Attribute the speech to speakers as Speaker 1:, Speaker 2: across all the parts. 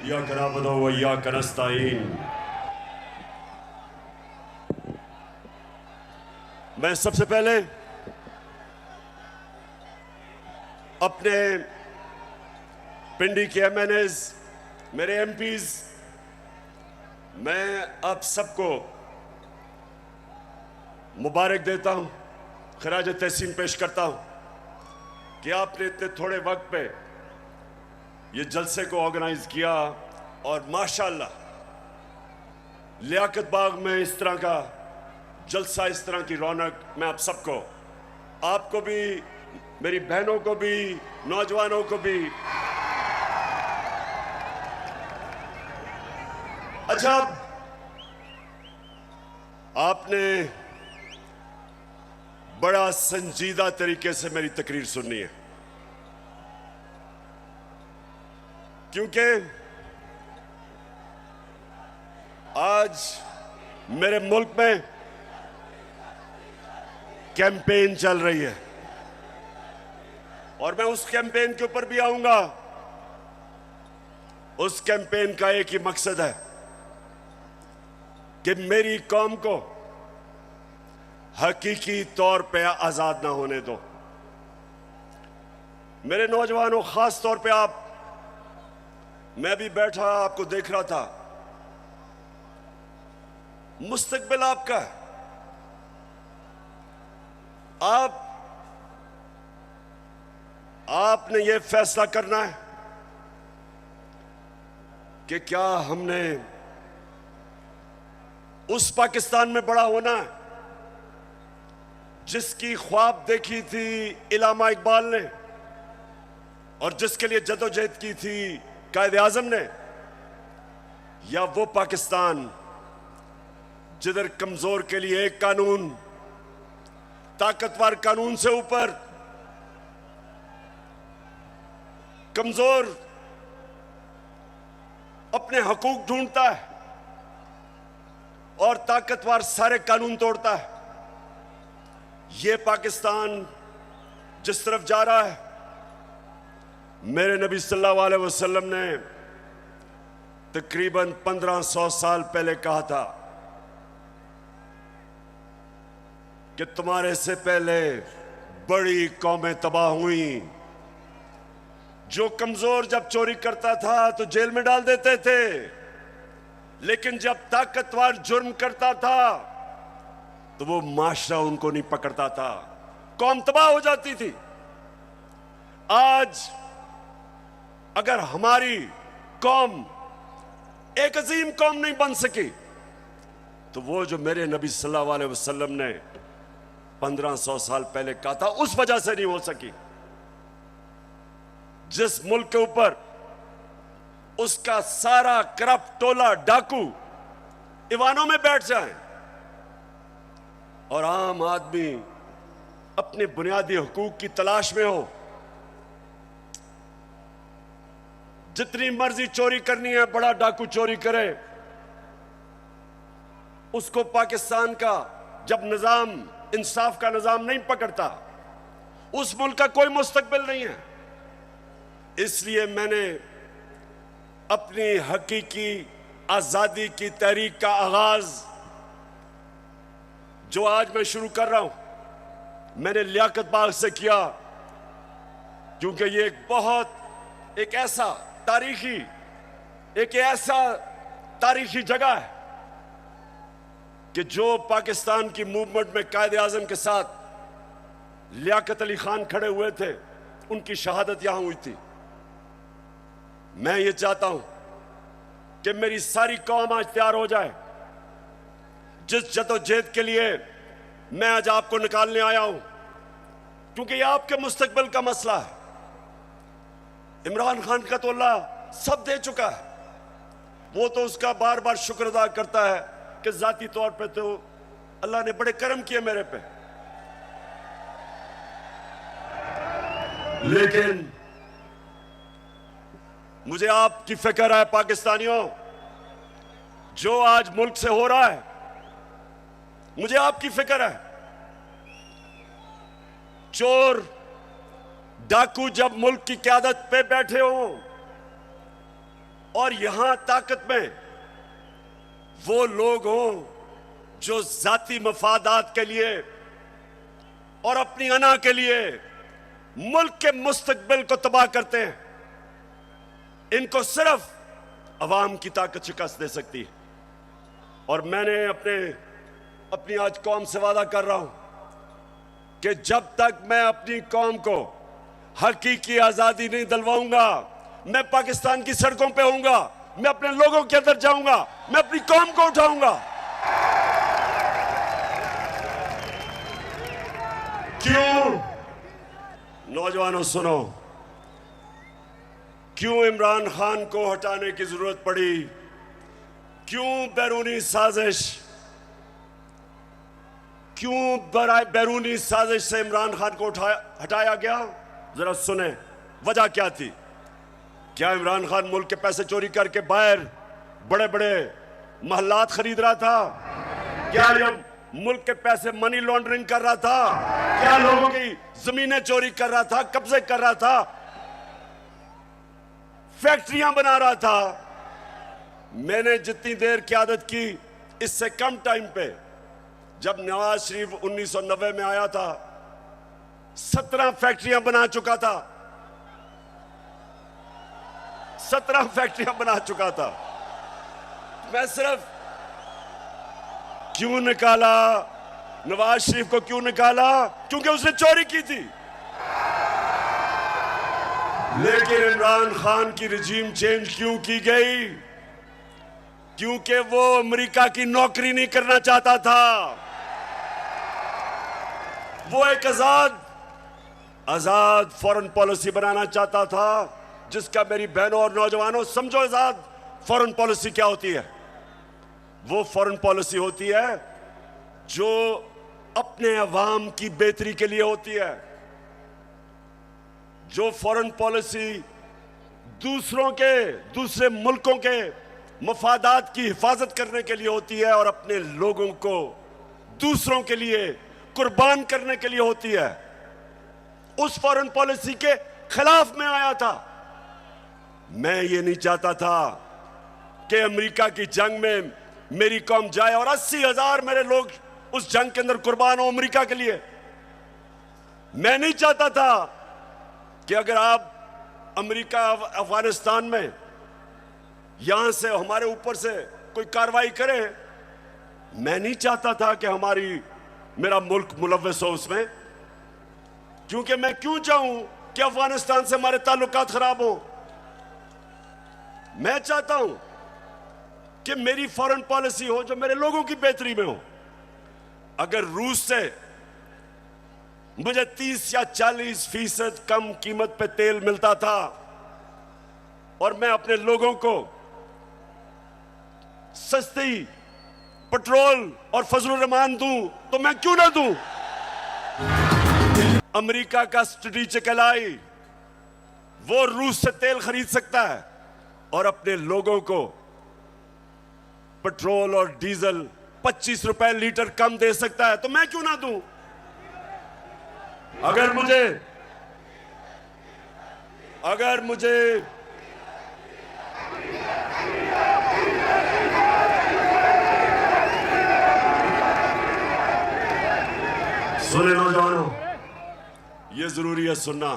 Speaker 1: इय्याका नअबुदु व इय्याका नस्तईन। मैं सबसे पहले अपने पिंडी के एमएनएज, मेरे एमपीज, मैं आप सबको मुबारक देता हूं, खराज तहसीन पेश करता हूं कि आपने इतने थोड़े वक्त पे ये जलसे को ऑर्गेनाइज किया और माशाल्लाह लियाकत बाग में इस तरह का जलसा, इस तरह की रौनक, मैं आप सबको, आपको भी, मेरी बहनों को भी, नौजवानों को भी। अच्छा, आपने बड़ा संजीदा तरीके से मेरी तकरीर सुननी है, क्योंकि आज मेरे मुल्क में कैंपेन चल रही है और मैं उस कैंपेन के ऊपर भी आऊंगा। उस कैंपेन का एक ही मकसद है कि मेरी कौम को हकीकी तौर पे आजाद ना होने दो। मेरे नौजवानों, खास तौर पे आप, मैं भी बैठा आपको देख रहा था, मुस्तकबिल आपका है। आपने ये फैसला करना है कि क्या हमने उस पाकिस्तान में बड़ा होना है जिसकी ख्वाब देखी थी इल्लामा इकबाल ने और जिसके लिए जदोजहद की थी कायदे आजम ने, या वो पाकिस्तान जिधर कमजोर के लिए एक कानून, ताकतवर कानून से ऊपर, कमजोर अपने हकूक ढूंढता है और ताकतवर सारे कानून तोड़ता है। ये पाकिस्तान जिस तरफ जा रहा है, मेरे नबी सल्लल्लाहु अलैहि वसल्लम ने तकरीबन 1500 साल पहले कहा था कि तुम्हारे से पहले बड़ी कौमें तबाह हुई। जो कमजोर जब चोरी करता था तो जेल में डाल देते थे, लेकिन जब ताकतवर जुर्म करता था तो वो माशरा उनको नहीं पकड़ता था, कौम तबाह हो जाती थी। आज अगर हमारी कौम एक अजीम कौम नहीं बन सकी तो वो जो मेरे नबी सल्लल्लाहु अलैहि वसल्लम ने 1500 साल पहले कहा था, उस वजह से नहीं हो सकी। जिस मुल्क के ऊपर उसका सारा करप्ट टोला डाकू ईवानों में बैठ जाए और आम आदमी अपने बुनियादी हुकूक की तलाश में हो, जितनी मर्जी चोरी करनी है बड़ा डाकू चोरी करे, उसको पाकिस्तान का जब निजाम, इंसाफ का निजाम नहीं पकड़ता, उस मुल्क का कोई मुस्तकबिल नहीं है। इसलिए मैंने अपनी हकीकी आजादी की तहरीक का आगाज जो आज मैं शुरू कर रहा हूं, मैंने लियाकत बाग से किया, क्योंकि ये एक ऐसा तारीखी जगह है कि जो पाकिस्तान की मूवमेंट में कायदे आजम के साथ लियाकत अली खान खड़े हुए थे, उनकी शहादत यहां हुई थी। मैं ये चाहता हूं कि मेरी सारी कौम आज तैयार हो जाए। जिस जदोजहद के लिए मैं आज आपको निकालने आया हूं, क्योंकि ये आपके मुस्तकबिल का मसला है। इमरान खान का तो अल्लाह सब दे चुका है, वो तो उसका बार बार शुक्र अदा करता है कि जाती तौर पे तो अल्लाह ने बड़े करम किए मेरे पे, लेकिन मुझे आपकी फिक्र है पाकिस्तानियों, जो आज मुल्क से हो रहा है, मुझे आपकी फिक्र है। चोर डाकू जब मुल्क की क़यादत पे बैठे हों और यहां ताकत में वो लोग हों जो जाती मफादात के लिए और अपनी अना के लिए मुल्क के मुस्तकबिल को तबाह करते हैं, इनको सिर्फ अवाम की ताकत शिकस्त दे सकती है। और मैंने अपनी आज कौम से वादा कर रहा हूं कि जब तक मैं अपनी कौम को हकीकी आजादी नहीं दिलवाऊंगा, मैं पाकिस्तान की सड़कों पे होऊंगा, मैं अपने लोगों के अंदर जाऊंगा, मैं अपनी कौम को उठाऊंगा। क्यों? नौजवानों सुनो, क्यों इमरान खान को हटाने की जरूरत पड़ी? क्यों बैरूनी साजिश, क्यों बैरूनी साजिश से इमरान खान को हटाया गया? जरा सुने वजह क्या थी। क्या इमरान खान मुल्क के पैसे चोरी करके बाहर बड़े बड़े महलात खरीद रहा था? क्या ये मुल्क के पैसे मनी लॉन्ड्रिंग कर रहा था? क्या लोगों की जमीनें चोरी कर रहा था, कब्जे कर रहा था, फैक्ट्रियां बना रहा था? मैंने जितनी देर क़यादत की, इससे कम टाइम पे, जब नवाज शरीफ 1990 में आया था, 17 फैक्ट्रियां बना चुका था। 17 फैक्ट्रियां बना चुका था। मैं सिर्फ क्यों निकाला नवाज शरीफ को? क्यों निकाला? क्योंकि उसने चोरी की थी। लेकिन इमरान खान की रिजीम चेंज क्यों की गई? क्योंकि वो अमेरिका की नौकरी नहीं करना चाहता था। वो एक आजाद फॉरेन पॉलिसी बनाना चाहता था, जिसका मेरी बहनों और नौजवानों समझो आजाद फॉरेन पॉलिसी क्या होती है। वो फॉरेन पॉलिसी होती है जो अपने अवाम की बेहतरी के लिए होती है। जो फॉरेन पॉलिसी दूसरे मुल्कों के मफादात की हिफाजत करने के लिए होती है और अपने लोगों को दूसरों के लिए कुर्बान करने के लिए होती है, उस फॉरेन पॉलिसी के खिलाफ में आया था। मैं ये नहीं चाहता था कि अमेरिका की जंग में मेरी कौम जाए और 80,000 मेरे लोग उस जंग के अंदर कुर्बान हो अमेरिका के लिए। मैं नहीं चाहता था कि अगर आप अमेरिका अफगानिस्तान में यहां से हमारे ऊपर से कोई कार्रवाई करे, मैं नहीं चाहता था कि मेरा मुल्क मुलव्वस हो उसमें। क्योंकि मैं क्यों चाहूं कि अफगानिस्तान से हमारे ताल्लुकात खराब हो? मैं चाहता हूं कि मेरी फॉरेन पॉलिसी हो जो मेरे लोगों की बेहतरी में हो। अगर रूस से मुझे 30 या 40% कम कीमत पे तेल मिलता था और मैं अपने लोगों को सस्ती पेट्रोल और फजलुर रहमान दूं, तो मैं क्यों ना दूं? अमेरिका का स्ट्रेटेजिक एलाई वो रूस से तेल खरीद सकता है और अपने लोगों को पेट्रोल और डीजल 25 रुपए लीटर कम दे सकता है, तो मैं क्यों ना दूं? अगर मुझे सुने नौजवानों, ये जरूरी है सुनना।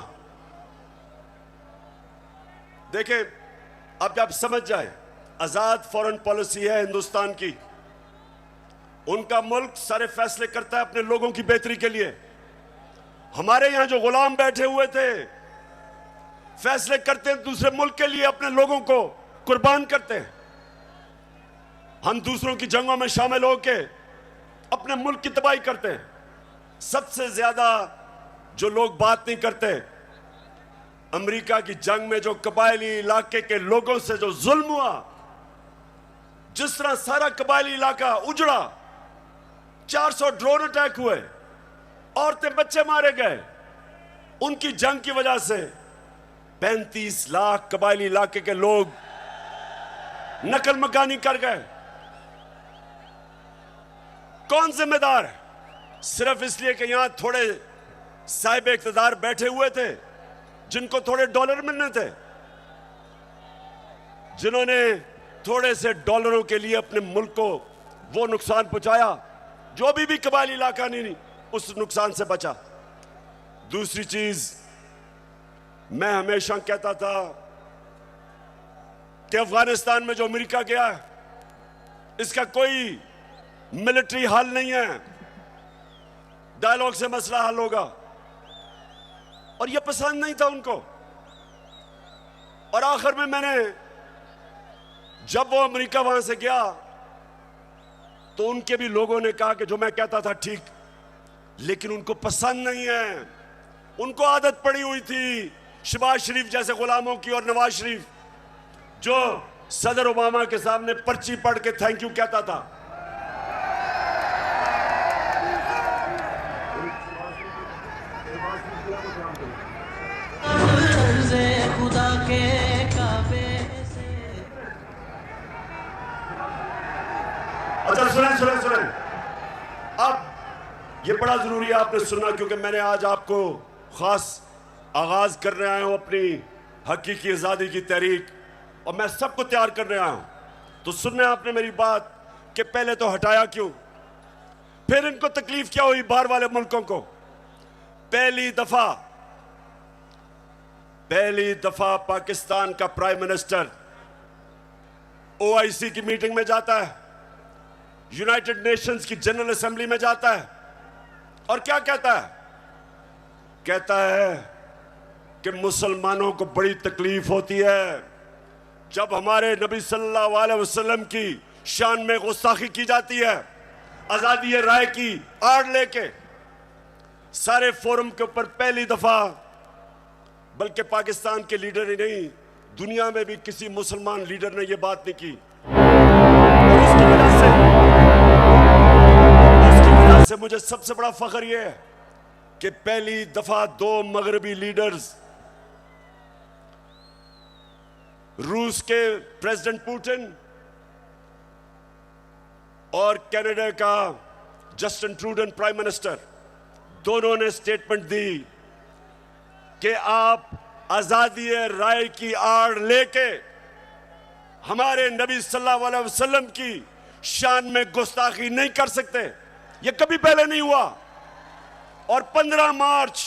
Speaker 1: देखें, अब जब समझ जाए, आजाद फॉरेन पॉलिसी है हिंदुस्तान की। उनका मुल्क सारे फैसले करता है अपने लोगों की बेहतरी के लिए। हमारे यहां जो गुलाम बैठे हुए थे, फैसले करते हैं दूसरे मुल्क के लिए, अपने लोगों को कुर्बान करते हैं। हम दूसरों की जंगों में शामिल होकर अपने मुल्क की तबाही करते हैं। सबसे ज्यादा जो लोग बात नहीं करते, अमेरिका की जंग में जो कबायली इलाके के लोगों से जो जुल्म हुआ, जिस तरह सारा कबायली इलाका उजड़ा, 400 ड्रोन अटैक हुए, औरतें बच्चे मारे गए, उनकी जंग की वजह से 35 लाख कबायली इलाके के लोग नकल मकानी कर गए। कौन जिम्मेदार है? सिर्फ इसलिए कि यहां थोड़े साहिब इख्तिदार बैठे हुए थे जिनको थोड़े डॉलर मिलने थे, जिन्होंने थोड़े से डॉलरों के लिए अपने मुल्क को वो नुकसान पहुंचाया जो भी कबायली इलाका नहीं उस नुकसान से बचा। दूसरी चीज, मैं हमेशा कहता था कि अफगानिस्तान में जो अमेरिका गया है इसका कोई मिलिट्री हल नहीं है, डायलॉग से मसला हल होगा, और यह पसंद नहीं था उनको। और आखिर में मैंने जब वो अमेरिका वहां से गया तो उनके भी लोगों ने कहा कि जो मैं कहता था ठीक, लेकिन उनको पसंद नहीं है। उनको आदत पड़ी हुई थी शहबाज शरीफ जैसे गुलामों की और नवाज शरीफ जो सदर ओबामा के सामने पर्ची पढ़ के थैंक यू कहता था।
Speaker 2: खुदा के काबे से।
Speaker 1: अच्छा सुने अब ये बड़ा जरूरी है आपने सुनना, क्योंकि मैंने आज आपको खास आगाज करने आया हूं अपनी हकीकी आजादी की तहरीक, और मैं सबको तैयार करने आया हूं। तो सुनने आपने मेरी बात कि पहले तो हटाया क्यों, फिर इनको तकलीफ क्या हुई बाहर वाले मुल्कों को। पहली दफा पाकिस्तान का प्राइम मिनिस्टर OIC की मीटिंग में जाता है, यूनाइटेड नेशंस की जनरल असेंबली में जाता है, और क्या कहता है? कहता है कि मुसलमानों को बड़ी तकलीफ होती है जब हमारे नबी सल्लल्लाहु अलैहि वसल्लम की शान में गुस्ताखी की जाती है। आजादी राय की आड़ लेके सारे फोरम के ऊपर पहली दफा, बल्कि पाकिस्तान के लीडर ही नहीं, दुनिया में भी किसी मुसलमान लीडर ने यह बात नहीं की। और उसकी वजह से मुझे सबसे बड़ा फख्र यह है कि पहली दफा 2 मगरबी लीडर्स, रूस के प्रेसिडेंट पुतिन और कनाडा का जस्टिन ट्रूडो प्राइम मिनिस्टर, दोनों ने स्टेटमेंट दी कि आप आजादी राय की आड़ लेके हमारे नबी सल्लल्लाहु अलैहि वसल्लम की शान में गुस्ताखी नहीं कर सकते। यह कभी पहले नहीं हुआ। और 15 मार्च,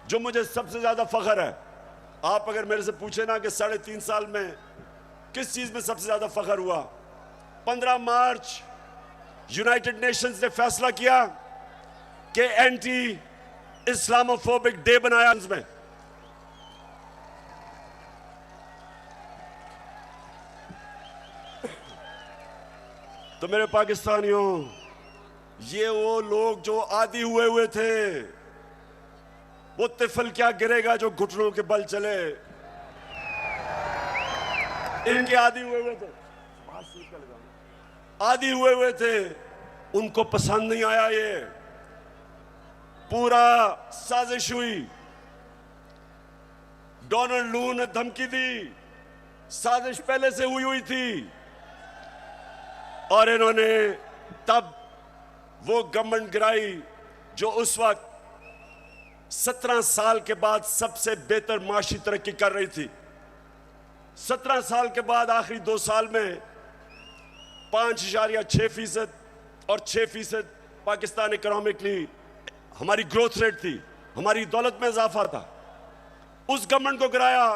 Speaker 1: जो मुझे सबसे ज्यादा फख्र है, आप अगर मेरे से पूछे ना कि 3.5 साल में किस चीज में सबसे ज्यादा फख्र हुआ, 15 मार्च यूनाइटेड नेशंस ने फैसला किया कि एंटी इस्लामोफोबिक डे बनाया में। तो मेरे पाकिस्तानियों, ये वो लोग जो आदी हुए थे, वो तिफल क्या गिरेगा जो घुटनों के बल चले, इनके आदी हुए थे, आदी हुए थे, उनको पसंद नहीं आया। ये पूरा साजिश हुई, डोनाल्ड लू ने धमकी दी, साजिश पहले से हुई थी, और इन्होंने तब वो गवर्नमेंट गिराई जो उस वक्त 17 साल के बाद सबसे बेहतर माशी तरक्की कर रही थी। 17 साल के बाद आखिरी 2 साल में 5.6% और 6% पाकिस्तान इकोनॉमिकली हमारी ग्रोथ रेट थी, हमारी दौलत में इजाफा था। उस गवर्नमेंट को गिराया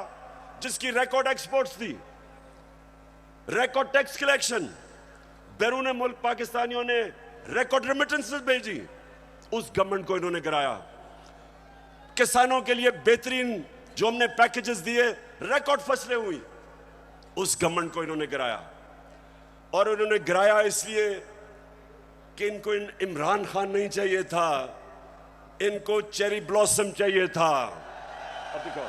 Speaker 1: जिसकी रिकॉर्ड एक्सपोर्ट्स थी, रिकॉर्ड टैक्स कलेक्शन, बैरून मुल्क पाकिस्तानियों ने रिकॉर्ड रेमिटेंसेस भेजी, उस गवर्नमेंट को इन्होंने गिराया। किसानों के लिए बेहतरीन जो हमने पैकेजेस दिए, रिकॉर्ड फसलें हुई, उस गवर्नमेंट को इन्होंने गिराया। और उन्होंने गिराया इसलिए कि इनको इमरान खान नहीं चाहिए था, इनको चेरी ब्लॉसम चाहिए था। अब देखो,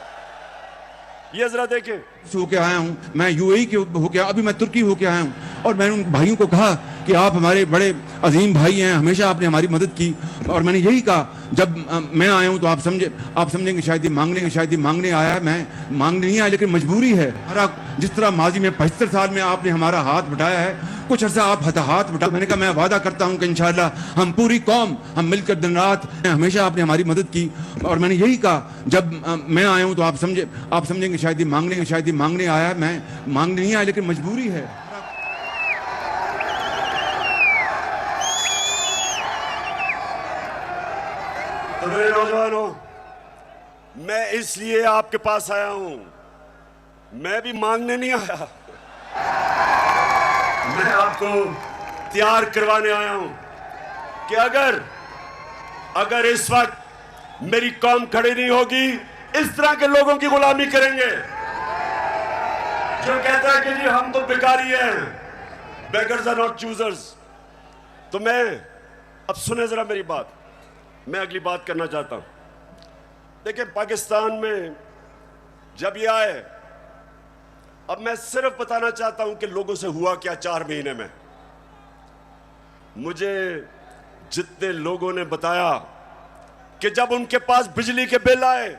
Speaker 1: ये जरा देखें,
Speaker 3: होके आया हूं मैं, यूएई के होके, अभी मैं तुर्की होके आया हूं, और मैंने उन भाइयों को कहा कि आप हमारे बड़े अजीम भाई हैं, हमेशा आपने हमारी मदद की। और मैंने यही कहा, जब मैं आया हूं तो आप समझेंगे शायद ये मांगने आया है। मैं मांगने नहीं आया, लेकिन मजबूरी है। जिस तरह माजी में 75 साल में आपने हमारा हाथ बटाया है, कुछ अर्सा आप हाथ बटा। मैंने कहा मैं वादा करता हूं कि इंशाअल्लाह हम पूरी कौम हम मिलकर दिन रात, हमेशा आपने हमारी मदद की। और मैंने यही कहा जब मैं आया हूं तो आप समझेंगे शायद ये मांगने आया, मैं मांगने नहीं आया लेकिन मजबूरी है।
Speaker 1: तो मेरे नौजवानों, मैं इसलिए आपके पास आया हूं, मैं भी मांगने नहीं आया, मैं आपको तैयार करवाने आया हूं कि अगर इस वक्त मेरी कौम खड़ी नहीं होगी, इस तरह के लोगों की गुलामी करेंगे जो कहता है कि जी हम तो भिखारी हैं, बेगर्स आर नॉट चूजर्स। तो मैं अब सुने जरा मेरी बात, मैं अगली बात करना चाहता हूं। देखिए, पाकिस्तान में जब ये आए, अब मैं सिर्फ बताना चाहता हूं कि लोगों से हुआ क्या 4 महीने में। मुझे जितने लोगों ने बताया कि जब उनके पास बिजली के बिल आए,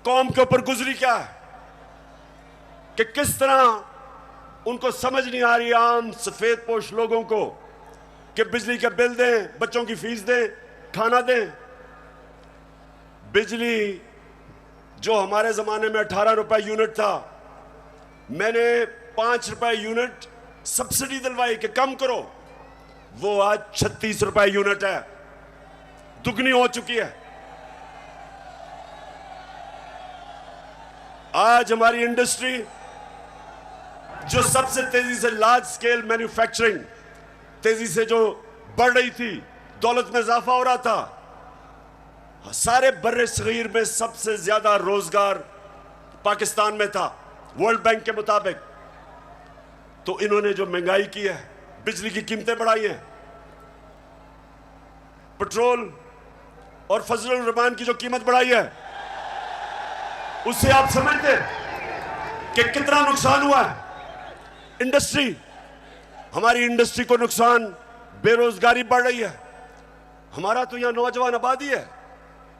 Speaker 1: कौम के ऊपर गुजरी क्या है, कि किस तरह उनको समझ नहीं आ रही आम सफेद पोश लोगों को कि बिजली के बिल दें, बच्चों की फीस दें, खाना दें। बिजली जो हमारे जमाने में 18 रुपए यूनिट था, मैंने 5 रुपए यूनिट सब्सिडी दिलवाई कि कम करो, वो आज 36 रुपए यूनिट है, दुगनी हो चुकी है। आज हमारी इंडस्ट्री जो सबसे तेजी से लार्ज स्केल मैन्युफैक्चरिंग तेजी से जो बढ़ रही थी, दौलत में इजाफा हो रहा था, सारे बर्रे सगीर में सबसे ज्यादा रोजगार पाकिस्तान में था वर्ल्ड बैंक के मुताबिक। तो इन्होंने जो महंगाई की है, बिजली की कीमतें बढ़ाई हैं, पेट्रोल और फजलुर रहमान की जो कीमत बढ़ाई है, उससे आप समझते कि कितना नुकसान हुआ है इंडस्ट्री, हमारी इंडस्ट्री को नुकसान, बेरोजगारी बढ़ रही है। हमारा तो यहां नौजवान आबादी है,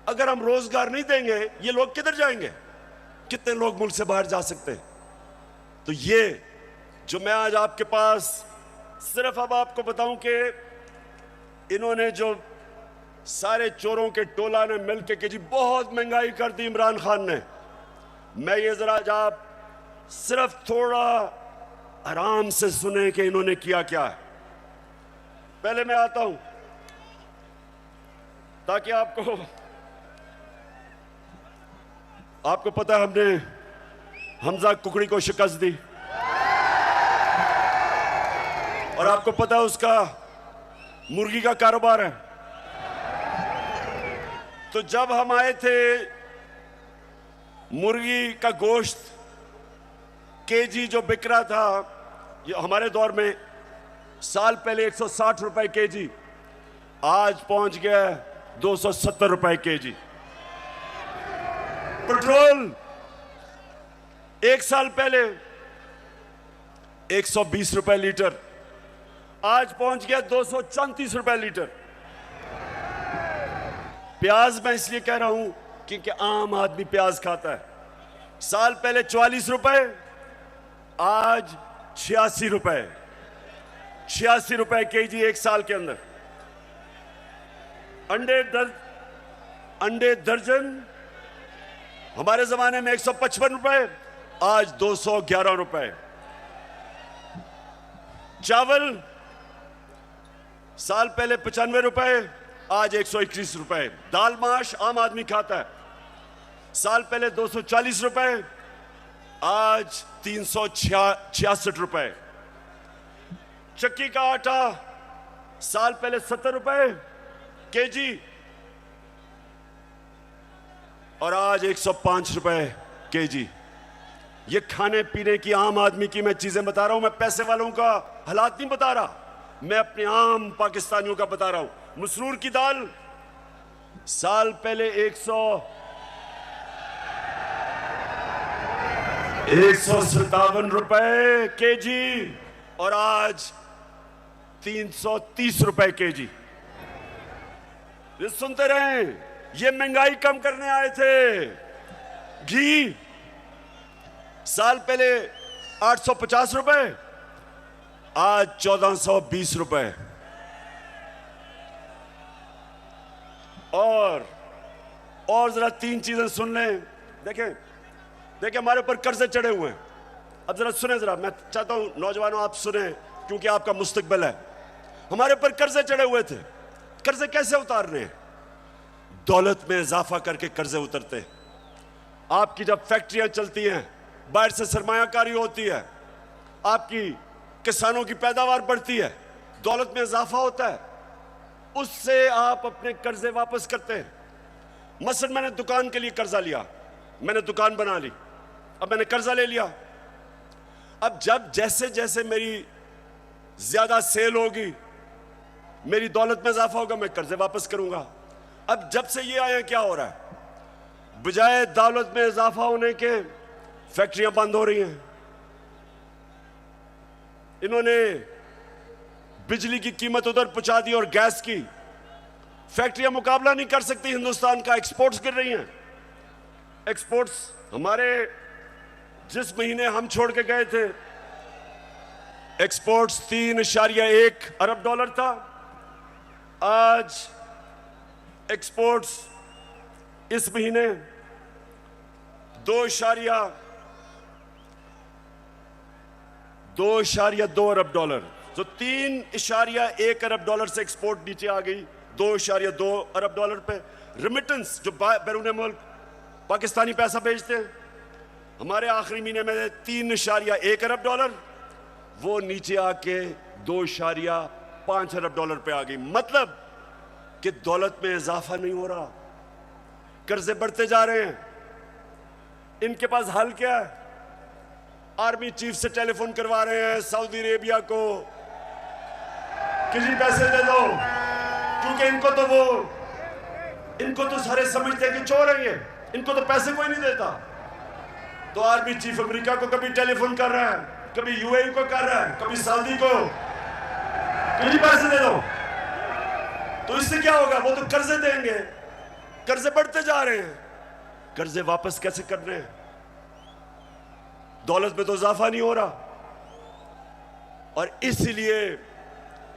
Speaker 1: अगर हम रोजगार नहीं देंगे ये लोग किधर जाएंगे? कितने लोग मुल्क से बाहर जा सकते हैं? तो ये जो मैं आज आपके पास सिर्फ अब आपको बताऊं कि इन्होंने जो सारे चोरों के टोला ने मिलकर के जी बहुत महंगाई कर दी इमरान खान ने, मैं ये जरा आज आप सिर्फ थोड़ा आराम से सुने कि इन्होंने किया क्या है। पहले मैं आता हूं ताकि आपको पता है हमने हमजा कुकड़ी को शिकस्त दी, और आपको पता है उसका मुर्गी का कारोबार है। तो जब हम आए थे, मुर्गी का गोश्त केजी जो बिक रहा था, ये हमारे दौर में साल पहले 160 रुपए केजी, आज पहुंच गया 270 रुपए केजी। पेट्रोल एक साल पहले 120 रुपए लीटर, आज पहुंच गया 234 रुपए लीटर। प्याज मैं इसलिए कह रहा हूं क्योंकि आम आदमी प्याज खाता है। साल पहले 44 रुपए, आज 86 रुपए, 86 रुपए केजी एक साल के अंदर। अंडे दर्जन हमारे जमाने में 155 रुपए, आज 211 रुपए। चावल साल पहले 95 रुपए, आज 121 रुपए। दाल माश आम आदमी खाता है, साल पहले 240 रुपए, आज 366 रुपए। चक्की का आटा साल पहले 70 रुपए केजी, और आज 105 रुपए केजी। ये खाने पीने की आम आदमी की मैं चीजें बता रहा हूं, मैं पैसे वालों का हालात नहीं बता रहा, मैं अपने आम पाकिस्तानियों का बता रहा हूं। मसूर की दाल साल पहले 157 रुपए केजी, और आज 330 रुपए केजी। ये सुनते रहें, ये महंगाई कम करने आए थे। घी साल पहले 850 रुपए, आज 1420 रुपए। और जरा तीन चीजें सुन लें। देखें हमारे ऊपर कर्जे चढ़े हुए हैं। अब जरा सुने, जरा मैं चाहता हूं नौजवानों आप सुने, क्योंकि आपका मुस्तकबिल है। हमारे ऊपर कर्जे चढ़े हुए थे। कर्जे कैसे उतारने हैं? दौलत में इजाफा करके कर्जे उतरते हैं। आपकी जब फैक्ट्रियां चलती हैं, बाहर से सरमायाकारी होती है, आपकी किसानों की पैदावार बढ़ती है, दौलत में इजाफा होता है, उससे आप अपने कर्जे वापस करते हैं। मसलन मैंने दुकान के लिए कर्जा लिया, मैंने दुकान बना ली, अब मैंने कर्जा ले लिया। अब जब जैसे जैसे मेरी ज्यादा सेल होगी, मेरी दौलत में इजाफा होगा, मैं कर्जे वापस करूंगा। अब जब से ये आया, क्या हो रहा है? बजाय दौलत में इजाफा होने के फैक्ट्रियां बंद हो रही हैं। इन्होंने बिजली की कीमत उधर पहुंचा दी और गैस की। फैक्ट्रियां मुकाबला नहीं कर सकती हिंदुस्तान का, एक्सपोर्ट्स गिर रही हैं। एक्सपोर्ट्स हमारे जिस महीने हम छोड़ के गए थे, एक्सपोर्ट्स 3.1 अरब डॉलर था। आज एक्सपोर्ट्स इस महीने 2.2 अरब डॉलर, तो 3.1 अरब डॉलर से एक्सपोर्ट नीचे आ गई 2.2 अरब डॉलर पे। रिमिटेंस जो बैरून मुल्क पाकिस्तानी पैसा भेजते हैं, हमारे आखिरी महीने में 3.1 अरब डॉलर, वो नीचे आके 2.5 अरब डॉलर पे आ गई। मतलब कि दौलत में इजाफा नहीं हो रहा, कर्जे बढ़ते जा रहे हैं। इनके पास हल क्या है? आर्मी चीफ से टेलीफोन करवा रहे हैं सऊदी अरेबिया को, किसी पैसे दे दो, क्योंकि इनको तो सारे समझते हैं कि चोर है ये, इनको तो पैसे कोई नहीं देता। तो आर्मी चीफ अमेरिका को कभी टेलीफोन कर रहा है, कभी यूएई को कर रहा है, कभी सऊदी को, किसी पैसे दे दो। तो इससे क्या होगा? वो तो कर्जे देंगे, कर्जे बढ़ते जा रहे हैं, कर्जे वापस कैसे करने हैं? दौलत में तो इजाफा नहीं हो रहा। और इसलिए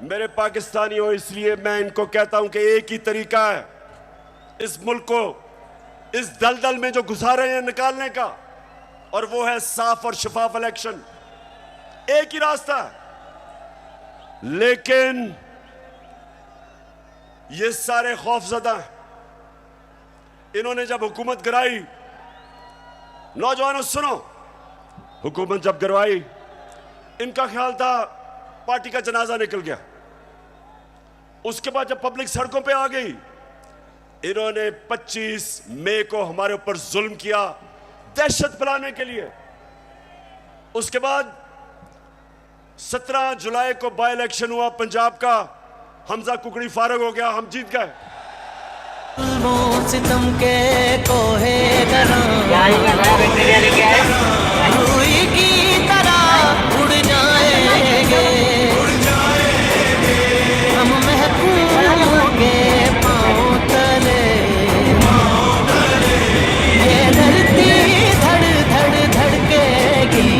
Speaker 1: मेरे पाकिस्तानियों, इसलिए मैं इनको कहता हूं कि एक ही तरीका है इस मुल्क को इस दलदल में जो घुसा रहे हैं निकालने का, और वो है साफ और शफाफ इलेक्शन। एक ही रास्ता है। लेकिन ये सारे खौफजदा हैं। इन्होंने जब हुकूमत गिराई, नौजवानों सुनो, हुकूमत जब गिरवाई, इनका ख्याल था पार्टी का जनाजा निकल गया। उसके बाद जब पब्लिक सड़कों पे आ गई, इन्होंने 25 मई को हमारे ऊपर जुल्म किया दहशत फैलाने के लिए। उसके बाद 17 जुलाई को बाई इलेक्शन हुआ पंजाब का, हमजा कुकड़ी फारग हो गया, हम जीत गए।
Speaker 2: सितम के कोहे रुई की तरह उड़ जाएंगे, हम महकूमों के पाँव तले। ये धरती धड़ धड़ धड़केगी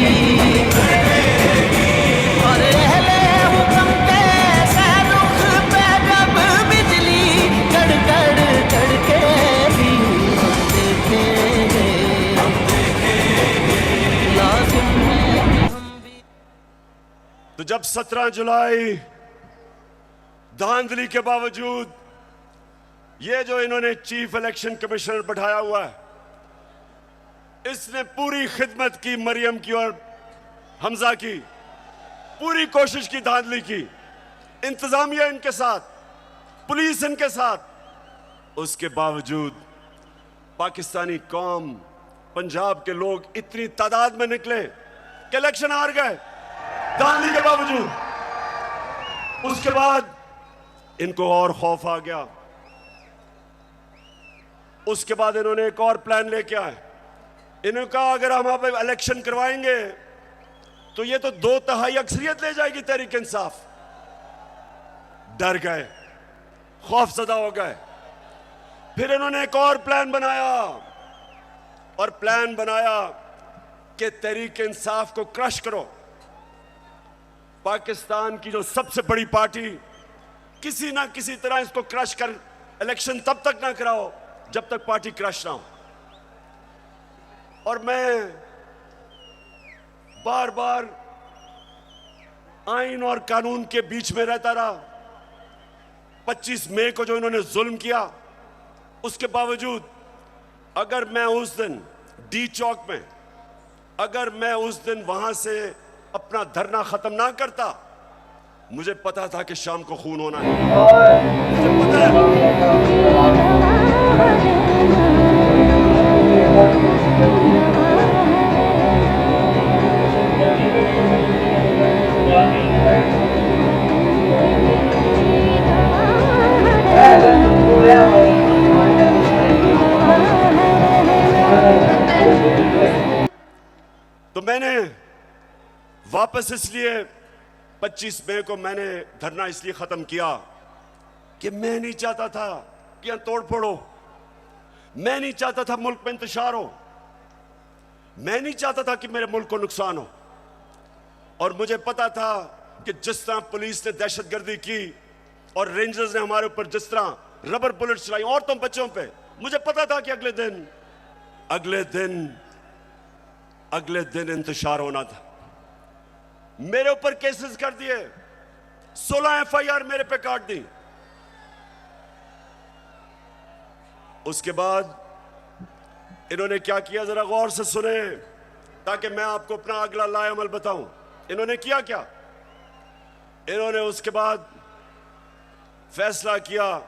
Speaker 2: और रहले हुक्म के सहरुख पे जब बिजली कड़कड़ कड़केगी, हम देखेंगे लाजिम है कि हम भी।
Speaker 1: तो जब 17 जुलाई धांधली के बावजूद ये जो इन्होंने चीफ इलेक्शन कमिश्नर बैठाया हुआ है, इसने पूरी खिदमत की मरियम की और हमजा की, पूरी कोशिश की, धांधली की, इंतजामिया इनके साथ, पुलिस इनके साथ। उसके बावजूद पाकिस्तानी कौम, पंजाब के लोग इतनी तादाद में निकले कि इलेक्शन हार गए धांधली के बावजूद। उसके बाद इनको और खौफ आ गया। उसके बाद इन्होंने एक और प्लान लेके आए। इन्होंने कहा अगर हम अब इलेक्शन करवाएंगे तो ये तो 2/3 अक्सरियत ले जाएगी तहरीक इंसाफ। डर गए, खौफजदा हो गए। फिर इन्होंने एक और प्लान बनाया कि तहरीक इंसाफ को क्रश करो। पाकिस्तान की जो सबसे बड़ी पार्टी किसी ना किसी तरह इसको क्रश कर इलेक्शन तब तक ना कराओ जब तक पार्टी क्रश ना हो। और मैं बार बार आइन और कानून के बीच में रहता रहा। 25 मई को जो इन्होंने जुल्म किया, उसके बावजूद अगर मैं उस दिन डी चौक में, अगर मैं उस दिन वहां से अपना धरना खत्म ना करता, मुझे पता था कि शाम को खून होना है। मुझे पता है। तो मैंने वापस इसलिए 25 मई को मैंने धरना इसलिए खत्म किया कि मैं नहीं चाहता था कि यहां तोड़ फोड़ हो, मैं नहीं चाहता था मुल्क में इंतशार हो, मैं नहीं चाहता था कि मेरे मुल्क को नुकसान हो। और मुझे पता था कि जिस तरह पुलिस ने दहशतगर्दी की और रेंजर्स ने हमारे ऊपर जिस तरह रबर बुलेट चलाई औरतों बच्चों पे, मुझे पता था कि अगले दिन इंतशार होना था। मेरे ऊपर केसेस कर दिए, 16 FIR मेरे पे काट दी। उसके बाद इन्होंने क्या किया, जरा गौर से सुने ताकि मैं आपको अपना अगला लाएअमल बताऊं। इन्होंने किया क्या? इन्होंने उसके बाद फैसला किया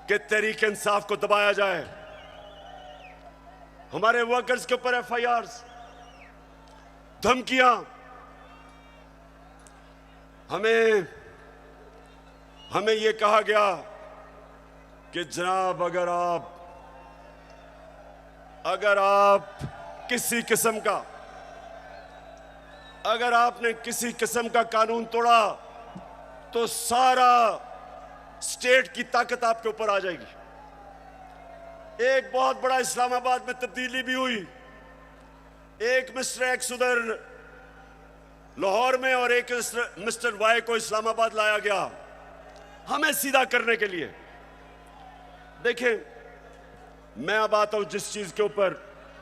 Speaker 1: कि तहरीक इंसाफ को दबाया जाए। हमारे वर्कर्स के ऊपर FIRs, धमकियां। हमें यह कहा गया कि जनाब अगर आप किसी किस्म का, अगर आपने किसी किस्म का कानून तोड़ा तो सारा स्टेट की ताकत आपके ऊपर आ जाएगी। एक बहुत बड़ा इस्लामाबाद में तब्दीली भी हुई। एक मिस्टर एक्स उधर लाहौर में और एक मिस्टर वाई को इस्लामाबाद लाया गया हमें सीधा करने के लिए। देखें, मैं अब आता हूं जिस चीज के ऊपर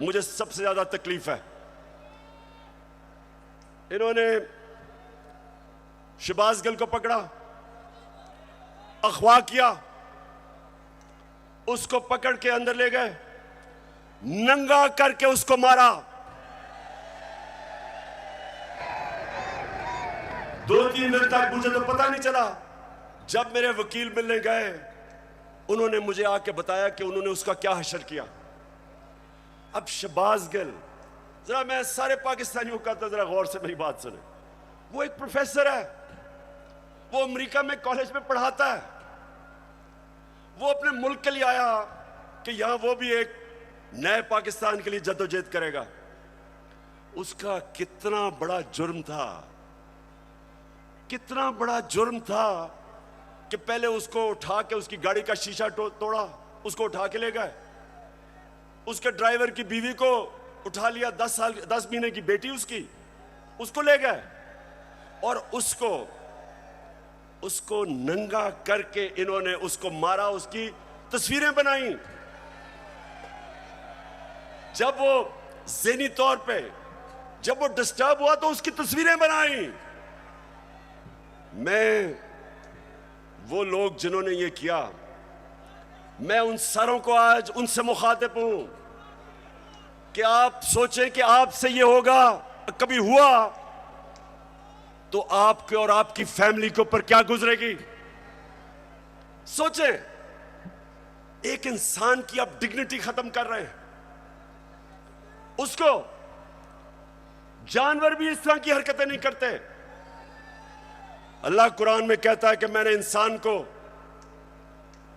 Speaker 1: मुझे सबसे ज्यादा तकलीफ है। इन्होंने शहबाज गिल को पकड़ा, अगवा किया, उसको पकड़ के अंदर ले गए, नंगा करके उसको मारा। 2-3 दिन तक मुझे तो पता नहीं चला। जब मेरे वकील मिलने गए, उन्होंने मुझे आके बताया कि उन्होंने उसका क्या हशर किया। अब शहबाज गिल, जरा मैं सारे पाकिस्तानियों का तो जरा गौर से मेरी बात सुने। वो एक प्रोफेसर है, वो अमेरिका में कॉलेज में पढ़ाता है, वो अपने मुल्क के लिए आया कि यहां वो भी एक नए पाकिस्तान के लिए जद्दोजहद करेगा। उसका कितना बड़ा जुर्म था, कितना बड़ा जुर्म था कि पहले उसको उठा के उसकी गाड़ी का शीशा तोड़ा, उसको उठा के ले गए। उसके ड्राइवर की बीवी को उठा लिया, 10 महीने की बेटी उसको ले गए और उसको नंगा करके इन्होंने उसको मारा, उसकी तस्वीरें बनाई। जब वो ज़हनी तौर पे जब वो डिस्टर्ब हुआ तो उसकी तस्वीरें बनाई। मैं, वो लोग जिन्होंने ये किया, मैं उन सारों को आज उनसे मुखातिब हूं कि आप सोचें कि आपसे ये होगा, कभी हुआ तो आपके और आपकी फैमिली के ऊपर क्या गुजरेगी। सोचें, एक इंसान की आप डिग्निटी खत्म कर रहे हैं। उसको, जानवर भी इस तरह की हरकतें नहीं करते। अल्लाह कुरान में कहता है कि मैंने इंसान को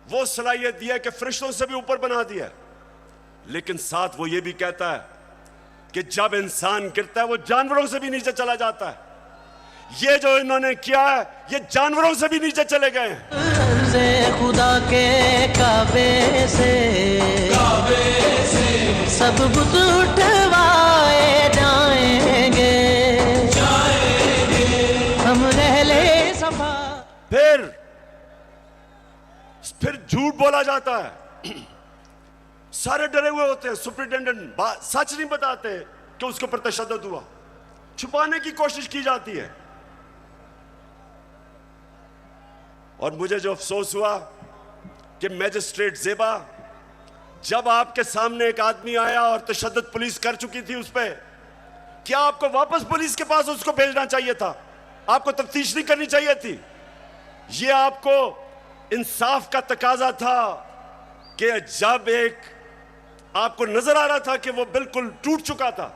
Speaker 1: वो सलाहियत दी है कि फरिश्तों से भी ऊपर बना दिया, लेकिन साथ वो ये भी कहता है कि जब इंसान गिरता है वो जानवरों से भी नीचे चला जाता है। ये जो इन्होंने किया है, ये जानवरों से भी नीचे चले गए हैं।
Speaker 2: खुदा के काबे से सब बुत उठवाए जाएंगे।
Speaker 1: बोला जाता है। सारे डरे हुए होते हैं, सुपरिटेंडेंट सच नहीं बताते कि उसके ऊपर तशद्दुद हुआ, छुपाने की कोशिश की जाती है। और मुझे जो अफसोस हुआ कि मैजिस्ट्रेट ज़ेबा, जब आपके सामने एक आदमी आया और तशद्दुद पुलिस कर चुकी थी उस पर, क्या आपको वापस पुलिस के पास उसको भेजना चाहिए था? आपको तफ्तीश नहीं करनी चाहिए थी? ये आपको इंसाफ का तकाजा था कि जब एक आपको नजर आ रहा था कि वो बिल्कुल टूट चुका था,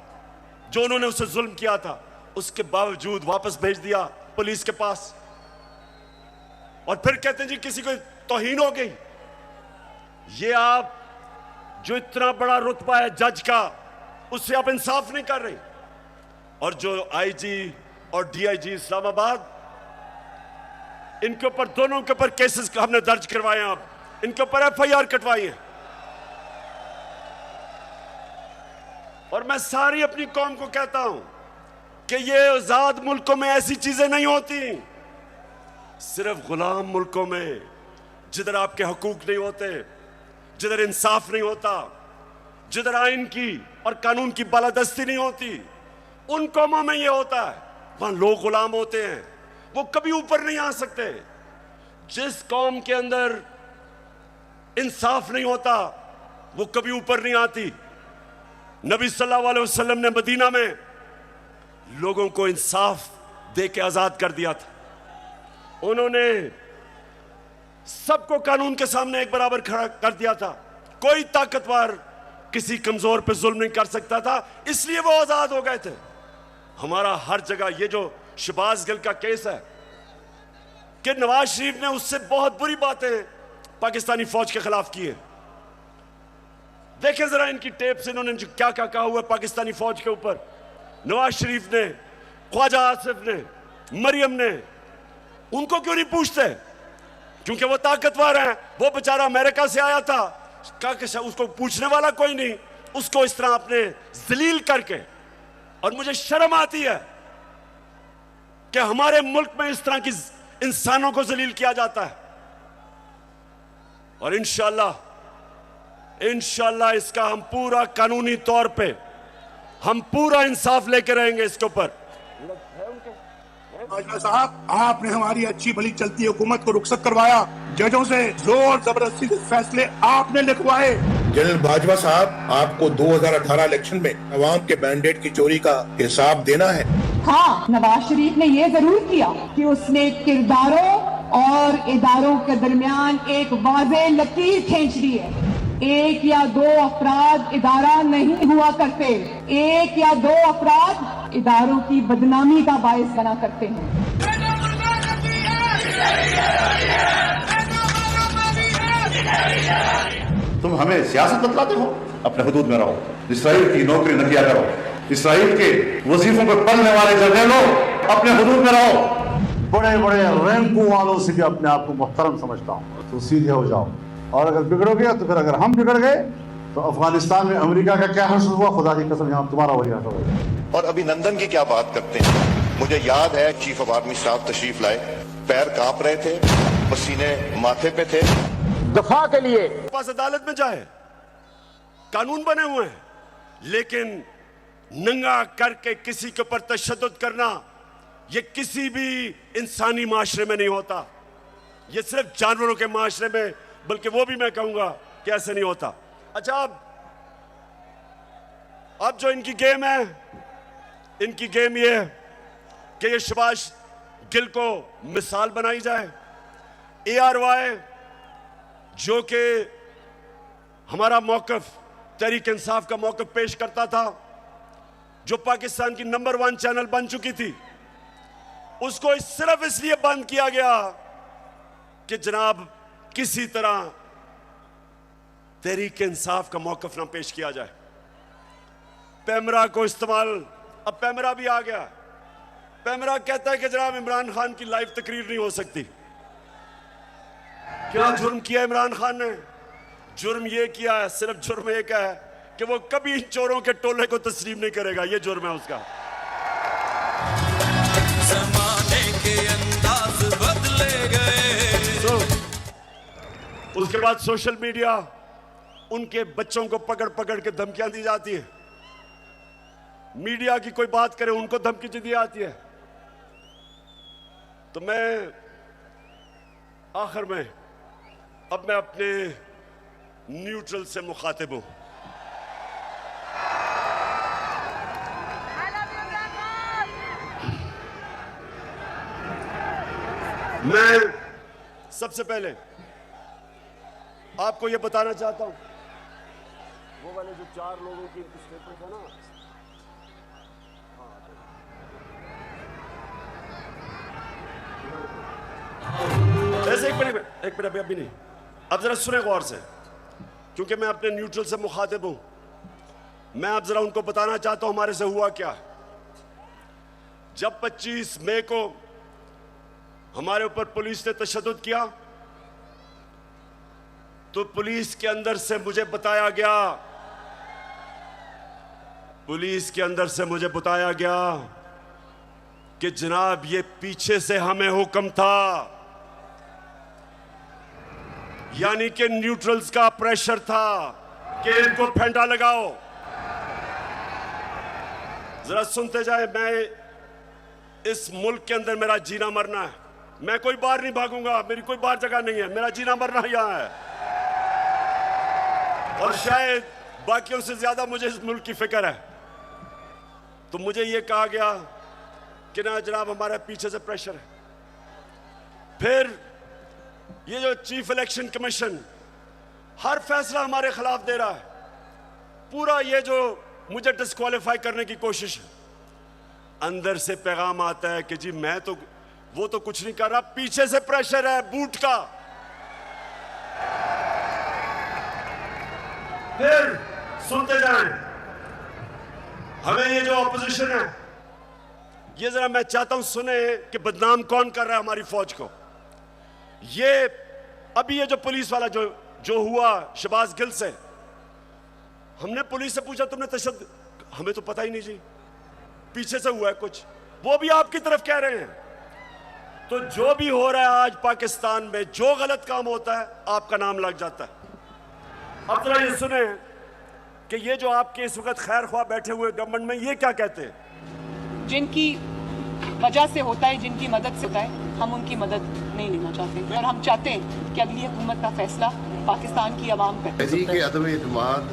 Speaker 1: जो उन्होंने उससे जुल्म किया था, उसके बावजूद वापस भेज दिया पुलिस के पास, और फिर कहते हैं जी किसी को तौहीन हो गई। ये आप जो इतना बड़ा रुतबा है जज का, उससे आप इंसाफ नहीं कर रहे। और जो आईजी और डीआईजी इस्लामाबाद, इनके ऊपर, दोनों के ऊपर केसेस हमने दर्ज करवाए हैं, आप इनके ऊपर एफआईआर कटवाई है। और मैं सारी अपनी कौम को कहता हूं कि ये आजाद मुल्कों में ऐसी चीजें नहीं होती। सिर्फ गुलाम मुल्कों में, जिधर आपके हकूक नहीं होते, जिधर इंसाफ नहीं होता, जिधर आइन की और कानून की बालादस्ती नहीं होती, उन कौमों में यह होता है। वहां लोग गुलाम होते हैं, वो कभी ऊपर नहीं आ सकते। जिस कौम के अंदर इंसाफ नहीं होता, वो कभी ऊपर नहीं आती। नबी सल्लल्लाहु अलैहि वसल्लम ने मदीना में लोगों को इंसाफ दे के आजाद कर दिया था। उन्होंने सबको कानून के सामने एक बराबर खड़ा कर दिया था। कोई ताकतवर किसी कमजोर पे जुल्म नहीं कर सकता था, इसलिए वो आजाद हो गए थे। हमारा हर जगह ये जो शहबाज गिल का केस है कि नवाज शरीफ ने उससे बहुत बुरी बातें पाकिस्तानी फौज के खिलाफ की है। देखें जरा इनकी टेप से इन्होंने जो क्या क्या कहा हुआ है पाकिस्तानी फौज के ऊपर। नवाज शरीफ ने, ख्वाजा आसिफ ने, मरियम ने, उनको क्यों नहीं पूछते? क्योंकि वो ताकतवर हैं। वो बेचारा अमेरिका से आया था, उसको पूछने वाला कोई नहीं, उसको इस तरह अपने जलील करके। और मुझे शर्म आती है कि हमारे मुल्क में इस तरह की इंसानों को जलील किया जाता है। और इंशाल्लाह इसका हम पूरा कानूनी तौर पे हम पूरा इंसाफ लेके रहेंगे इसके ऊपर।
Speaker 4: बाजवा साहब, आपने हमारी अच्छी भली चलती हुकूमत को रुखसत करवाया, जजों से जोर जबरदस्ती से फैसले आपने लिखवाए।
Speaker 5: जनरल बाजवा साहब, आपको 2018 इलेक्शन में अवाम के मैंडेट की चोरी का हिसाब देना है।
Speaker 6: हाँ, नवाज शरीफ ने ये जरूर किया कि उसने किरदारों और इदारों के दरमियान एक वाज़ेह लकीर खींच दी है। एक या दो अफराद इदारा नहीं हुआ करते, एक या दो अफराद इदारों की बदनामी का बायस बना करते हैं।
Speaker 7: तुम हमें सियासत बतलाते हो, अपने हुदूद में रहो। इसराइल की नौकरी न किया करो, इसराइल के वजीफों पर पलने वाले जर्नलों, अपने हुदूद में रहो।
Speaker 8: बड़े बड़े रैंकों वालों से भी अपने आप को मुहतरम समझता हूँ, तो सीधे हो जाओ। और अगर बिगड़ोगे तो फिर अगर हम बिगड़ गए तो अफगानिस्तान में अमेरिका का क्या हश्र हुआ, खुदा की कसम यहाँ तुम्हारा वही हश्र होगा।
Speaker 5: और अभिनंदन की क्या बात करते हैं? मुझे याद है चीफ ऑफ आर्मी स्टाफ तशरीफ लाए, पैर कांप रहे थे, पसीने माथे पे थे।
Speaker 8: दफा के लिए
Speaker 1: पास अदालत में जाए, कानून बने हुए हैं, लेकिन नंगा करके किसी के ऊपर तशद्दुद करना ये किसी भी इंसानी माशरे में नहीं होता। ये सिर्फ जानवरों के माशरे में, बल्कि वो भी मैं कहूंगा कि ऐसे नहीं होता। अच्छा, अब जो इनकी गेम है, इनकी गेम ये है कि ये शहबाज गिल को मिसाल बनाई जाए। ARY जो कि हमारा मौकफ, तहरीक इंसाफ का मौकफ पेश करता था, जो पाकिस्तान की नंबर 1 चैनल बन चुकी थी, उसको सिर्फ इसलिए बंद किया गया कि जनाब किसी तरह तहरीक इंसाफ का मौकफ ना पेश किया जाए। पैमरा को इस्तेमाल, अब पैमरा भी आ गया। पैमरा कहता है कि जनाब इमरान खान की लाइव तकरीर नहीं हो सकती। क्या जुर्म किया इमरान खान ने? जुर्म ये किया है, सिर्फ जुर्म एक है कि वो कभी चोरों के टोले को तस्लीम नहीं करेगा। ये जुर्म है उसका।
Speaker 9: ज़माने के अंदाज बदले गए।
Speaker 1: उसके बाद सोशल मीडिया, उनके बच्चों को पकड़ पकड़ के धमकियां दी जाती है। मीडिया की कोई बात करे उनको धमकी दी जाती है। तो मैं आखिर में अब मैं अपने न्यूट्रल से मुखातिब हूं। मैं सबसे पहले आपको यह बताना चाहता हूं, वो वाले जो 4 लोगों की स्टेटमेंट है ना, ऐसे एक मिनट अभी नहीं, अब जरा सुने गौर से, क्योंकि मैं अपने न्यूट्रल से मुखातिब हूं। मैं अब जरा उनको बताना चाहता हूं हमारे से हुआ क्या। जब 25 मई को हमारे ऊपर पुलिस ने तशद्दुद किया तो पुलिस के अंदर से मुझे बताया गया कि जनाब ये पीछे से हमें हुक्म था, यानी कि न्यूट्रल्स का प्रेशर था कि इनको फेंटा लगाओ। जरा सुनते जाए, मैं इस मुल्क के अंदर मेरा जीना मरना है, मैं कोई बाहर नहीं भागूंगा, मेरी कोई बाहर जगह नहीं है, मेरा जीना मरना यहां है। और शायद बाकियों से ज्यादा मुझे इस मुल्क की फिक्र है। तो मुझे यह कहा गया कि ना जनाब हमारे पीछे से प्रेशर है। फिर ये जो चीफ इलेक्शन कमीशन हर फैसला हमारे खिलाफ दे रहा है, पूरा ये जो मुझे डिस्क्वालीफाई करने की कोशिश है, अंदर से पैगाम आता है कि जी वो तो कुछ नहीं कर रहा, पीछे से प्रेशर है बूट का। फिर सुनते जाएं, हमें ये जो ऑपोजिशन है, ये जरा मैं चाहता हूं सुने कि बदनाम कौन कर रहा है हमारी फौज को। ये अभी ये जो पुलिस वाला जो हुआ शहबाज गिल से, हमने पुलिस से पूछा तुमने तशद्दुद, हमें तो पता ही नहीं जी, पीछे से हुआ है कुछ, वो भी आपकी तरफ कह रहे हैं। तो जो भी हो रहा है आज पाकिस्तान में, जो गलत काम होता है आपका नाम लग जाता है। अब जरा ये सुने कि ये जो आपके इस वक्त खैर ख्वाह बैठे हुए गवर्नमेंट में, ये क्या कहते हैं।
Speaker 6: जिनकी वजह से होता है, जिनकी मदद से होता है, हम उनकी मदद नहीं लेना चाहते और हम चाहते हैं कि अगली हुकूमत का फैसला पाकिस्तान की आवाम पर।
Speaker 5: के अदम एतमाद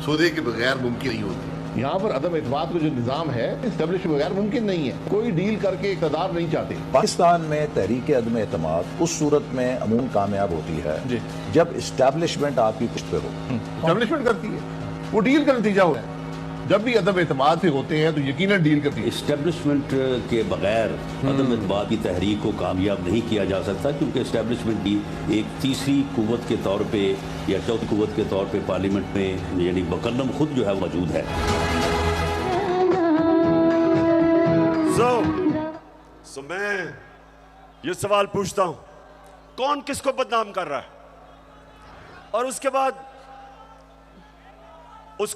Speaker 5: सौदे के बगैर मुमकिन नहीं होती।
Speaker 7: यहाँ पर अदम एतमाद का जो निज़ाम है एस्टेब्लिश बगैर मुमकिन नहीं है। कोई डील करके इक़्तिदार नहीं चाहते।
Speaker 9: पाकिस्तान में तहरीक अदम एतमाद उस सूरत में अमूमन कामयाब होती है जब इस्टेब्लिशमेंट आपकी पुश्त पे हो।
Speaker 7: एस्टेब्लिशमेंट करती है, वो डील का नतीजा हुआ है। जब भी अदम एतमाद से होते हैं तो यकीनन डील करती है।
Speaker 10: इस्टेब्लिशमेंट के बगैर अदम एतमाद की तहरीक को कामयाब नहीं किया जा सकता, क्योंकि इस्टेब्लिशमेंट भी एक तीसरी कुव्वत के तौर पे या चौथी कुव्वत के तौर पे पार्लियामेंट में यानी मुकर्रम खुद जो है मौजूद है।
Speaker 1: So मैं ये सवाल पूछता हूं, कौन किसको बदनाम कर रहा है? और उसके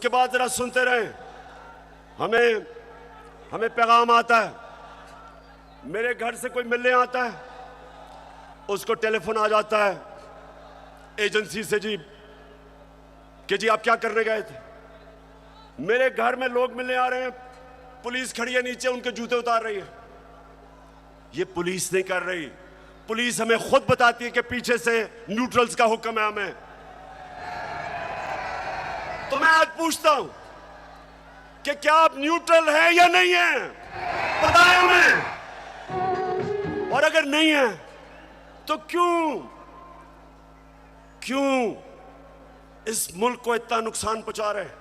Speaker 1: बाद जरा सुनते रहे, हमें पैगाम आता है, मेरे घर से कोई मिलने आता है, उसको टेलीफोन आ जाता है एजेंसी से जी कि जी आप क्या करने गए थे। मेरे घर में लोग मिलने आ रहे हैं, पुलिस खड़ी है नीचे, उनके जूते उतार रही है। ये पुलिस नहीं कर रही, पुलिस हमें खुद बताती है कि पीछे से न्यूट्रल्स का हुक्म है हमें। तो मैं आज पूछता हूं कि क्या आप न्यूट्रल हैं या नहीं हैं? बताएं हमें। और अगर नहीं है तो क्यों इस मुल्क को इतना नुकसान पहुंचा रहे हैं?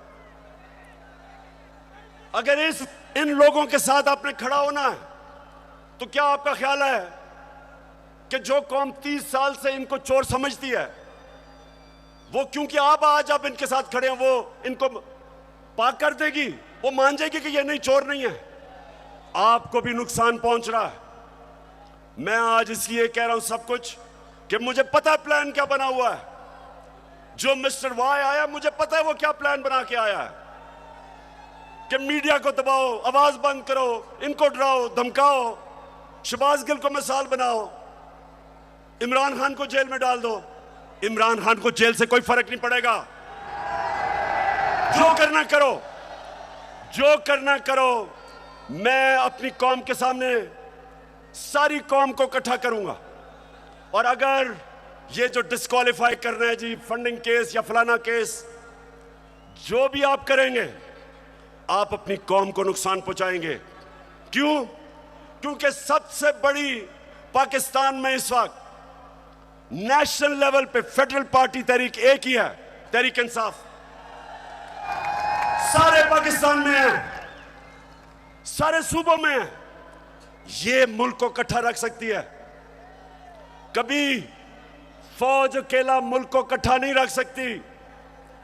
Speaker 1: अगर इन लोगों के साथ आपने खड़ा होना है तो क्या आपका ख्याल है कि जो कौम 30 साल से इनको चोर समझती है, वो क्योंकि आप आज आप इनके साथ खड़े हैं, वो इनको पाक कर देगी, वो मान जाएगी कि ये नहीं, चोर नहीं है? आपको भी नुकसान पहुंच रहा है। मैं आज इसलिए कह रहा हूं सब कुछ कि मुझे पता है प्लान क्या बना हुआ है। जो मिस्टर वाई आया, मुझे पता है वो क्या प्लान बना के आया है कि मीडिया को दबाओ, आवाज बंद करो, इनको डराओ धमकाओ, शहबाज गिल को मिसाल बनाओ, इमरान खान को जेल में डाल दो, इमरान खान को जेल से कोई फर्क नहीं पड़ेगा। जो करना करो, जो करना करो। मैं अपनी कौम के सामने सारी कौम को इकट्ठा करूंगा, और अगर ये जो डिस्क्वालीफाई कर रहे हैं जी, फंडिंग केस या फलाना केस, जो भी आप करेंगे आप अपनी कौम को नुकसान पहुंचाएंगे। क्यों? क्योंकि सबसे बड़ी पाकिस्तान में इस वक्त नेशनल लेवल पे फेडरल पार्टी तहरीक एक ही है, तहरीक इंसाफ। सारे पाकिस्तान में है, सारे सूबों में है। ये मुल्क को इकट्ठा रख सकती है। कभी फौज अकेला मुल्क को इकट्ठा नहीं रख सकती,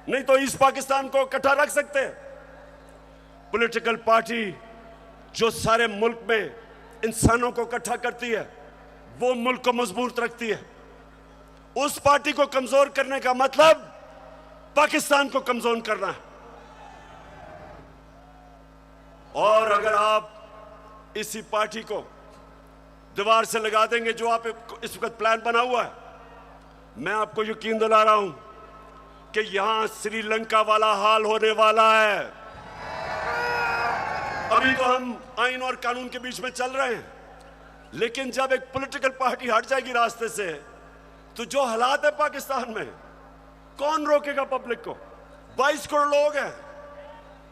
Speaker 1: नहीं तो ईस्ट पाकिस्तान को इकट्ठा रख सकते। पॉलिटिकल पार्टी जो सारे मुल्क में इंसानों को इकट्ठा करती है, वो मुल्क को मजबूत रखती है। उस पार्टी को कमजोर करने का मतलब पाकिस्तान को कमजोर करना है। और अगर आप इसी पार्टी को दीवार से लगा देंगे, जो आप इस वक्त प्लान बना हुआ है, मैं आपको यकीन दिला रहा हूं कि यहां श्रीलंका वाला हाल होने वाला है। अभी तो हम आइन और कानून के बीच में चल रहे हैं, लेकिन जब एक पॉलिटिकल पार्टी हट जाएगी रास्ते से, तो जो हालात है पाकिस्तान में, कौन रोकेगा पब्लिक को? 22 करोड़ लोग हैं।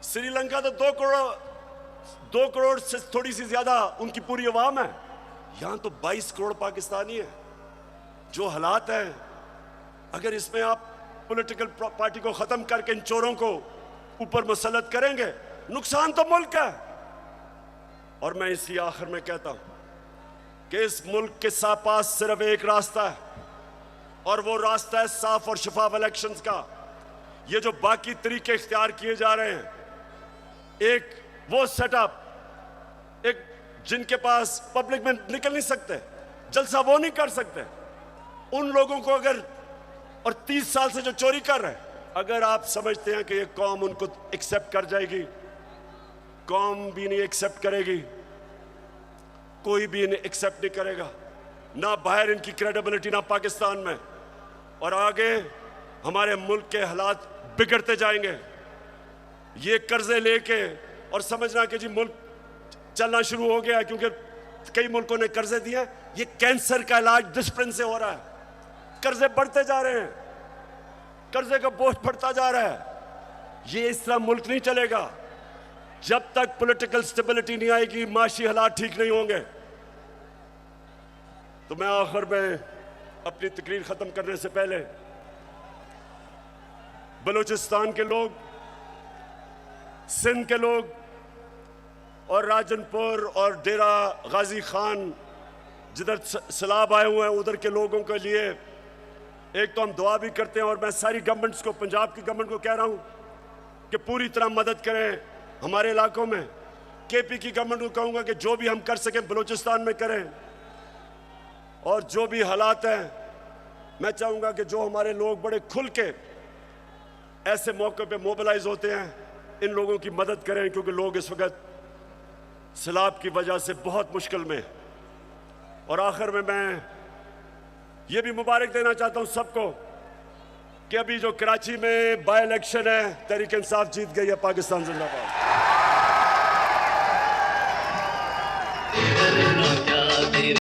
Speaker 1: श्रीलंका तो 2 करोड़ से थोड़ी सी ज्यादा उनकी पूरी आवाम है। यहां तो 22 करोड़ पाकिस्तानी है। जो हालात है, अगर इसमें आप पॉलिटिकल पार्टी को खत्म करके इन चोरों को ऊपर मुसल्लत करेंगे, नुकसान तो मुल्क है। और मैं इसी आखिर में कहता हूं कि इस मुल्क के पास सिर्फ एक रास्ता है, और वो रास्ता है साफ और शफाफ इलेक्शंस का। ये जो बाकी तरीके इख्तियार किए जा रहे हैं, एक वो सेटअप, एक जिनके पास पब्लिक में निकल नहीं सकते, जलसा वो नहीं कर सकते, उन लोगों को अगर, और 30 साल से जो चोरी कर रहे हैं, अगर आप समझते हैं कि ये कौम उनको एक्सेप्ट कर जाएगी, कौम भी नहीं एक्सेप्ट करेगी, कोई भी इन्हें एक्सेप्ट नहीं करेगा, ना बाहर इनकी क्रेडिबिलिटी, ना पाकिस्तान में। और आगे हमारे मुल्क के हालात बिगड़ते जाएंगे। ये कर्जे लेके और समझना कि जी मुल्क चलना शुरू हो गया, क्योंकि कई मुल्कों ने कर्जे दिए, ये कैंसर का इलाज डिसिप्लिन से हो रहा है। कर्जे बढ़ते जा रहे हैं, कर्जे का बोझ बढ़ता जा रहा है। ये इस तरह मुल्क नहीं चलेगा। जब तक पॉलिटिकल स्टेबिलिटी नहीं आएगी, माशी हालात ठीक नहीं होंगे। तो मैं आखिर में अपनी तकरीर खत्म करने से पहले बलूचिस्तान के लोग, सिंध के लोग, और राजनपुर और डेरा गाजी खान जिधर सैलाब आए हुए हैं, उधर के लोगों के लिए एक तो हम दुआ भी करते हैं, और मैं सारी गवर्नमेंट्स को, पंजाब की गवर्नमेंट को कह रहा हूं कि पूरी तरह मदद करें हमारे इलाकों में। केपी की गवर्नमेंट को कहूंगा कि जो भी हम कर सकें बलूचिस्तान में करें, और जो भी हालात हैं, मैं चाहूंगा कि जो हमारे लोग बड़े खुल के ऐसे मौके पे मोबिलाइज होते हैं, इन लोगों की मदद करें, क्योंकि लोग इस वक्त सैलाब की वजह से बहुत मुश्किल में। और आखिर में मैं ये भी मुबारक देना चाहता हूं सबको कि अभी जो कराची में बाय इलेक्शन है, तहरीक इंसाफ जीत गई है। पाकिस्तान जिंदाबाद।